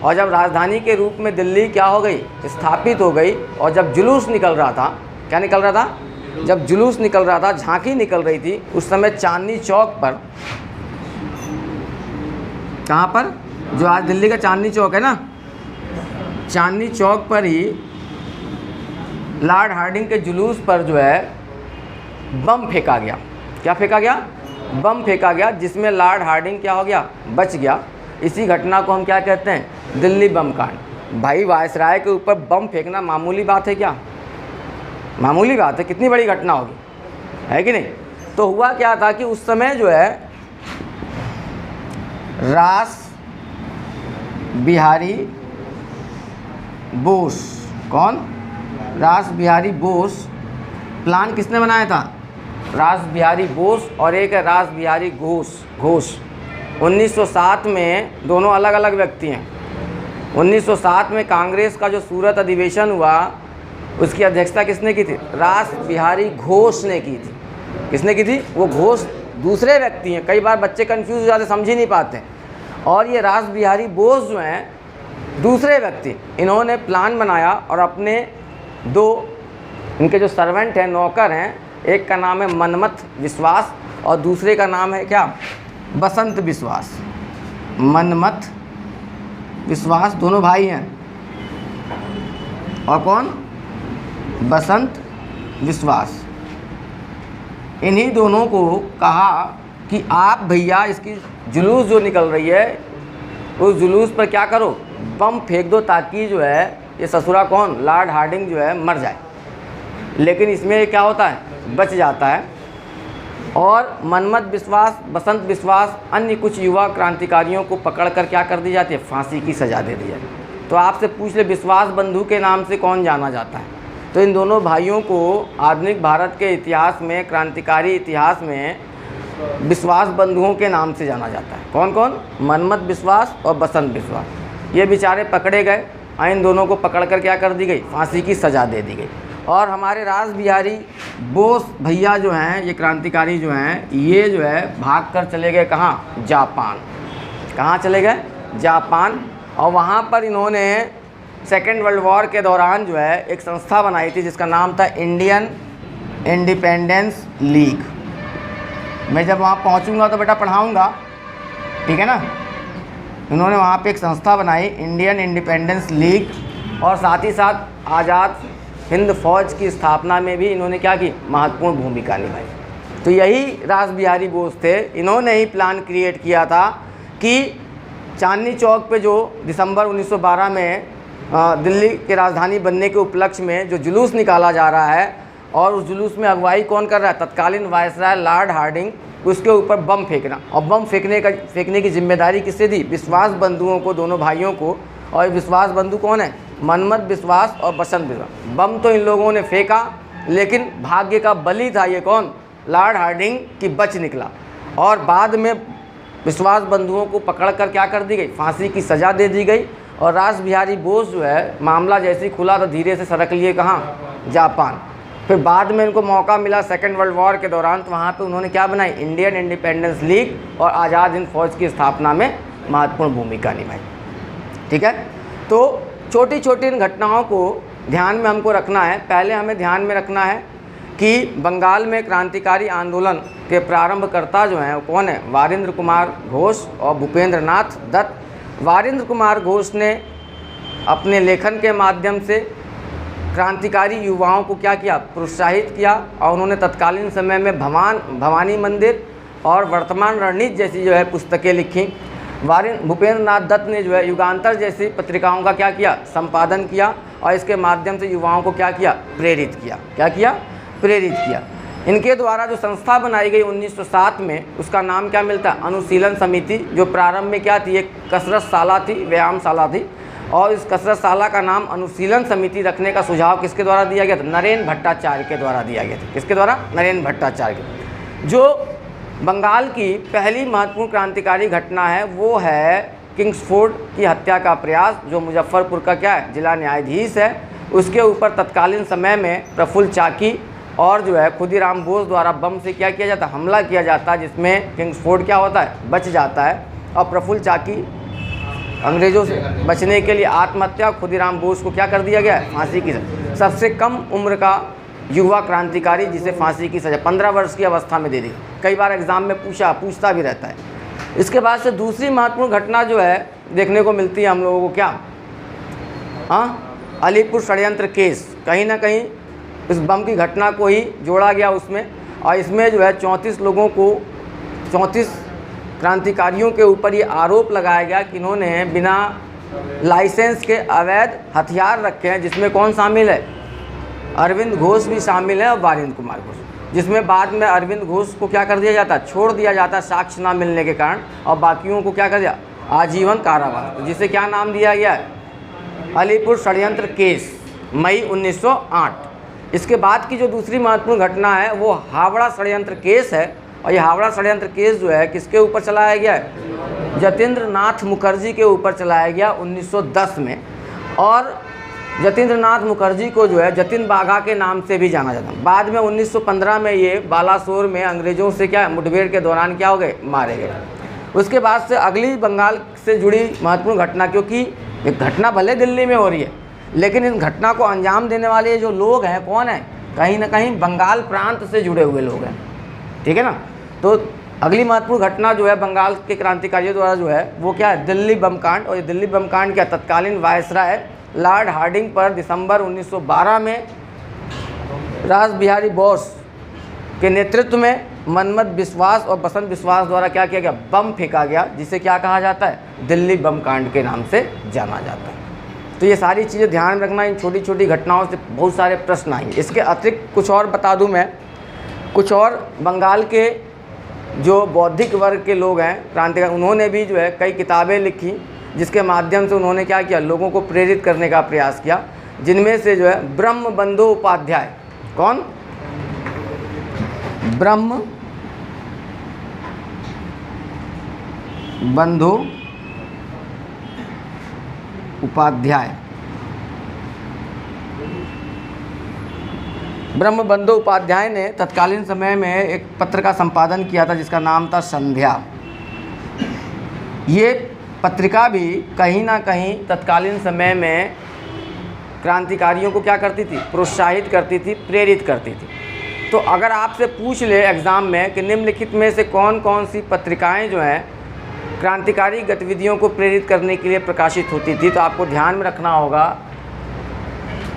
और जब राजधानी के रूप में दिल्ली क्या हो गई, स्थापित हो गई, और जब जुलूस निकल रहा था, क्या निकल रहा था, जब जुलूस निकल रहा था, झांकी निकल रही थी, उस समय चांदनी चौक पर, कहाँ पर, जो आज दिल्ली का चांदनी चौक है ना, चांदनी चौक पर ही लॉर्ड हार्डिंग के जुलूस पर जो है बम फेंका गया। क्या फेंका गया, बम फेंका गया, जिसमें लॉर्ड हार्डिंग क्या हो गया, बच गया। इसी घटना को हम क्या कहते हैं, दिल्ली बम कांड। भाई वायसराय के ऊपर बम फेंकना मामूली बात है क्या, मामूली बात है, कितनी बड़ी घटना होगी, है कि नहीं। तो हुआ क्या था कि उस समय जो है रास बिहारी बोस, कौन, रास बिहारी बोस, प्लान किसने बनाया था, रास बिहारी बोस, और एक है रास बिहारी घोष। 1907 में दोनों अलग अलग व्यक्ति हैं। 1907 में कांग्रेस का जो सूरत अधिवेशन हुआ, उसकी अध्यक्षता किसने की थी, रास बिहारी घोष ने की थी। किसने की थी, वो घोष दूसरे व्यक्ति हैं, कई बार बच्चे कंफ्यूज हो जाते, समझ ही नहीं पाते। और ये रास बिहारी बोस जो हैं दूसरे व्यक्ति, इन्होंने प्लान बनाया और अपने दो, इनके जो सर्वेंट हैं, नौकर हैं, एक का नाम है मनमथ विश्वास और दूसरे का नाम है क्या, बसंत विश्वास। मनमथ विश्वास दोनों भाई हैं, और कौन, बसंत विश्वास। इन्हीं दोनों को कहा कि आप भैया इसकी जुलूस जो निकल रही है, उस जुलूस पर क्या करो, बम फेंक दो, ताकि जो है ये ससुरा कौन, लॉर्ड हार्डिंग जो है मर जाए। लेकिन इसमें क्या होता है, बच जाता है। और मनमथ विश्वास, बसंत विश्वास, अन्य कुछ युवा क्रांतिकारियों को पकड़कर क्या कर दी जाती है, फांसी की सज़ा दे दी जाती है। तो आपसे पूछ ले, विश्वास बंधु के नाम से कौन जाना जाता है, तो इन दोनों भाइयों को आधुनिक भारत के इतिहास में, क्रांतिकारी इतिहास में विश्वास बंधुओं के नाम से जाना जाता है। कौन कौन, मनमथ विश्वास और बसंत विश्वास। ये बेचारे पकड़े गए, इन दोनों को पकड़कर क्या कर दी गई, फांसी की सज़ा दे दी गई। और हमारे रास बिहारी बोस भैया जो हैं, ये क्रांतिकारी जो हैं, ये जो है भाग कर चले गए कहाँ, जापान। कहाँ चले गए, जापान। और वहाँ पर इन्होंने सेकेंड वर्ल्ड वॉर के दौरान जो है एक संस्था बनाई थी, जिसका नाम था इंडियन इंडिपेंडेंस लीग। मैं जब वहाँ पहुँचूँगा तो बेटा पढ़ाऊँगा, ठीक है ना। इन्होंने वहाँ पे एक संस्था बनाई, इंडियन इंडिपेंडेंस लीग, और साथ ही साथ आज़ाद हिंद फौज की स्थापना में भी इन्होंने क्या की, महत्वपूर्ण भूमिका निभाई। तो यही रास बिहारी बोस थे, इन्होंने ही प्लान क्रिएट किया था कि चांदनी चौक पे जो दिसंबर 1912 में दिल्ली के राजधानी बनने के उपलक्ष्य में जो जुलूस निकाला जा रहा है, और उस जुलूस में अगुवाई कौन कर रहा है, तत्कालीन वायसराय लॉर्ड हार्डिंग, उसके ऊपर बम फेंकना। और बम फेंकने की जिम्मेदारी किससे दी, विश्वास बंधुओं को, दोनों भाइयों को। और विश्वास बंधु कौन है, मनमथ विश्वास और बसंत विश्वास। बम तो इन लोगों ने फेंका, लेकिन भाग्य का बली था ये कौन, लॉर्ड हार्डिंग, की बच निकला। और बाद में विश्वास बंधुओं को पकड़कर क्या कर दी गई, फांसी की सज़ा दे दी गई। और रास बिहारी बोस जो है, मामला जैसे ही खुला तो धीरे से सरक लिए कहाँ, जापान। फिर बाद में इनको मौका मिला सेकेंड वर्ल्ड वॉर के दौरान, तो वहाँ पे उन्होंने क्या बनाई, इंडियन इंडिपेंडेंस लीग, और आज़ाद हिंद फौज की स्थापना में महत्वपूर्ण भूमिका निभाई। ठीक है, तो छोटी छोटी इन घटनाओं को ध्यान में हमको रखना है। पहले हमें ध्यान में रखना है कि बंगाल में क्रांतिकारी आंदोलन के प्रारंभकर्ता जो हैं वो कौन है, वारिंद्र कुमार घोष और भूपेंद्र नाथ दत्त। वारिंद्र कुमार घोष ने अपने लेखन के माध्यम से क्रांतिकारी युवाओं को क्या किया, प्रोत्साहित किया। और उन्होंने तत्कालीन समय में भवानी मंदिर और वर्तमान रणनीति जैसी जो है पुस्तकें लिखी। भूपेंद्र नाथ दत्त ने जो है युगांतर जैसी पत्रिकाओं का क्या किया, संपादन किया, और इसके माध्यम से युवाओं को क्या किया, प्रेरित किया। क्या किया, प्रेरित किया। इनके द्वारा जो संस्था बनाई गई 1907 में, उसका नाम क्या मिलता है, अनुशीलन समिति, जो प्रारंभ में क्या थी, एक कसरतशाला थी, व्यायामशाला थी। और इस कसरतशाला का नाम अनुशीलन समिति रखने का सुझाव किसके द्वारा दिया गया था, नरेन भट्टाचार्य के द्वारा दिया गया था। किसके द्वारा, नरेन भट्टाचार्य के। जो बंगाल की पहली महत्वपूर्ण क्रांतिकारी घटना है वो है किंग्सफोर्ड की हत्या का प्रयास, जो मुजफ्फरपुर का क्या है, जिला न्यायाधीश है। उसके ऊपर तत्कालीन समय में प्रफुल्ल चाकी और जो है खुदीराम बोस द्वारा बम से क्या किया जाता, हमला किया जाता, जिसमें किंग्सफोर्ड क्या होता है, बच जाता है। और प्रफुल्ल चाकी अंग्रेज़ों से बचने के लिए आत्महत्या, खुदीराम बोस को क्या कर दिया गया है, फांसी की सज़ा। सबसे कम उम्र का युवा क्रांतिकारी जिसे फांसी की सज़ा 15 वर्ष की अवस्था में दे दी। कई बार एग्ज़ाम में पूछता भी रहता है। इसके बाद से दूसरी महत्वपूर्ण घटना जो है देखने को मिलती है हम लोगों को, क्या, अलीपुर षड्यंत्र केस। कहीं ना कहीं इस बम की घटना को ही जोड़ा गया उसमें, और इसमें जो है 34 लोगों को, 34 क्रांतिकारियों के ऊपर ये आरोप लगाया गया कि इन्होंने बिना लाइसेंस के अवैध हथियार रखे हैं, जिसमें कौन शामिल है, अरविंद घोष भी शामिल है और वारेंद्र कुमार घोष, जिसमें बाद में अरविंद घोष को क्या कर दिया जाता, छोड़ दिया जाता साक्ष्य ना मिलने के कारण, और बाकियों को क्या कर दिया, आजीवन कारावास, जिसे क्या नाम दिया गया है, अलीपुर षड्यंत्र केस, मई 1908। इसके बाद की जो दूसरी महत्वपूर्ण घटना है वो हावड़ा षड्यंत्र केस है, और ये हावड़ा षड्यंत्र केस जो है किसके ऊपर चलाया गया है, जतेंद्र नाथ मुखर्जी के ऊपर चलाया गया 1910 में। और जतेंद्र नाथ मुखर्जी को जो है जतिन बाघा के नाम से भी जाना जाता है। बाद में 1915 में ये बालासोर में अंग्रेज़ों से क्या मुठभेड़ के दौरान क्या हो गए, मारे गए। उसके बाद से अगली बंगाल से जुड़ी महत्वपूर्ण घटना, क्योंकि एक घटना भले दिल्ली में हो रही है, लेकिन इन घटना को अंजाम देने वाले जो लोग हैं कौन है, कहीं ना कहीं बंगाल प्रांत से जुड़े हुए लोग हैं, ठीक है ना। तो अगली महत्वपूर्ण घटना जो है बंगाल के क्रांतिकारियों द्वारा जो है वो क्या है, दिल्ली बम कांड। और ये दिल्ली बम कांड क्या, तत्कालीन वायसराय लॉर्ड हार्डिंग पर दिसंबर 1912 में रास बिहारी बोस के नेतृत्व में मनमत बिस्वास और बसंत बिस्वास द्वारा क्या किया गया, बम फेंका गया, जिसे क्या कहा जाता है, दिल्ली बम कांड के नाम से जाना जाता है। तो ये सारी चीज़ें ध्यान रखना, इन छोटी छोटी घटनाओं से बहुत सारे प्रश्न आएंगे। इसके अतिरिक्त कुछ और बता दूं मैं, कुछ और बंगाल के जो बौद्धिक वर्ग के लोग हैं क्रांतिकारी, उन्होंने भी जो है कई किताबें लिखी, जिसके माध्यम से उन्होंने क्या किया, लोगों को प्रेरित करने का प्रयास किया, जिनमें से जो है ब्रह्म बंधु उपाध्याय, कौन, ब्रह्म बंधु उपाध्याय, ब्रह्म बंधु उपाध्याय ने तत्कालीन समय में एक पत्र का संपादन किया था जिसका नाम था संध्या। ये पत्रिका भी कहीं ना कहीं तत्कालीन समय में क्रांतिकारियों को क्या करती थी, प्रोत्साहित करती थी, प्रेरित करती थी। तो अगर आपसे पूछ ले एग्ज़ाम में कि निम्नलिखित में से कौन कौन सी पत्रिकाएं जो हैं क्रांतिकारी गतिविधियों को प्रेरित करने के लिए प्रकाशित होती थी, तो आपको ध्यान में रखना होगा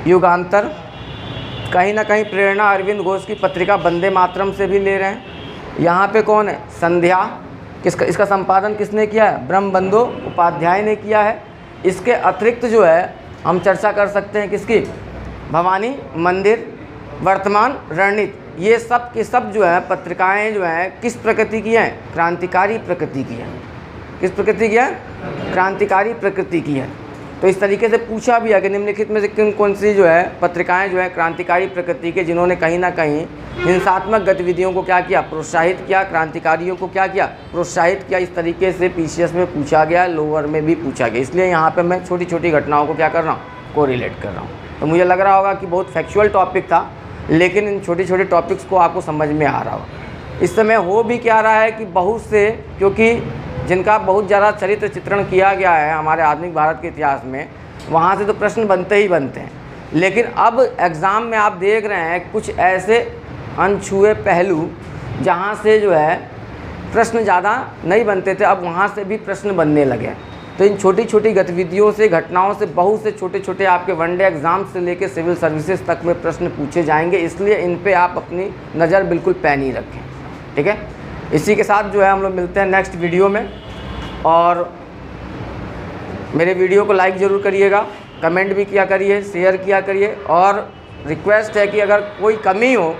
युगांतर, कहीं ना कहीं प्रेरणा अरविंद घोष की पत्रिका वंदे मातरम से भी ले रहे हैं। यहाँ पे कौन है, संध्या, इसका संपादन किसने किया है, ब्रह्म बंधु उपाध्याय ने किया है। इसके अतिरिक्त जो है हम चर्चा कर सकते हैं किसकी, भवानी मंदिर, वर्तमान रणनीति, ये सब के सब जो है पत्रिकाएं जो हैं किस प्रकृति की हैं, क्रांतिकारी प्रकृति की हैं। किस प्रकृति की है, क्रांतिकारी प्रकृति की है। तो इस तरीके से पूछा भी है कि निम्नलिखित में से किन कौन सी जो है पत्रिकाएं जो है क्रांतिकारी प्रकृति के, जिन्होंने कहीं ना कहीं हिंसात्मक गतिविधियों को क्या किया, प्रोत्साहित किया, क्रांतिकारियों को क्या किया, प्रोत्साहित किया। इस तरीके से पीसीएस में पूछा गया, लोअर में भी पूछा गया। इसलिए यहाँ पे मैं छोटी छोटी घटनाओं को क्या कर रहा हूँ, कोरिलेट कर रहा हूँ। तो मुझे लग रहा होगा कि बहुत फैक्चुअल टॉपिक था, लेकिन इन छोटे छोटे टॉपिक्स को आपको समझ में आ रहा होगा। इस समय हो भी क्या रहा है कि बहुत से, क्योंकि जिनका बहुत ज़्यादा चरित्र चित्रण किया गया है हमारे आधुनिक भारत के इतिहास में, वहाँ से तो प्रश्न बनते ही बनते हैं। लेकिन अब एग्ज़ाम में आप देख रहे हैं कुछ ऐसे अनछुए पहलू जहाँ से जो है प्रश्न ज़्यादा नहीं बनते थे, अब वहाँ से भी प्रश्न बनने लगे। तो इन छोटी छोटी गतिविधियों से, घटनाओं से बहुत से छोटे छोटे आपके वनडे एग्ज़ाम से लेकर सिविल सर्विसेज तक में प्रश्न पूछे जाएंगे। इसलिए इन पे आप अपनी नज़र बिल्कुल पैनी रखें, ठीक है। इसी के साथ जो है हम लोग मिलते हैं नेक्स्ट वीडियो में, और मेरे वीडियो को लाइक ज़रूर करिएगा, कमेंट भी किया करिए, शेयर किया करिए, और रिक्वेस्ट है कि अगर कोई कमी हो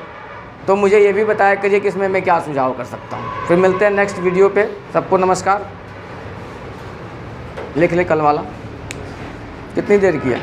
तो मुझे ये भी बताया करिए कि इसमें मैं क्या सुझाव कर सकता हूँ। फिर मिलते हैं नेक्स्ट वीडियो पे। सबको नमस्कार। लिख ले कल वाला, कितनी देर की है।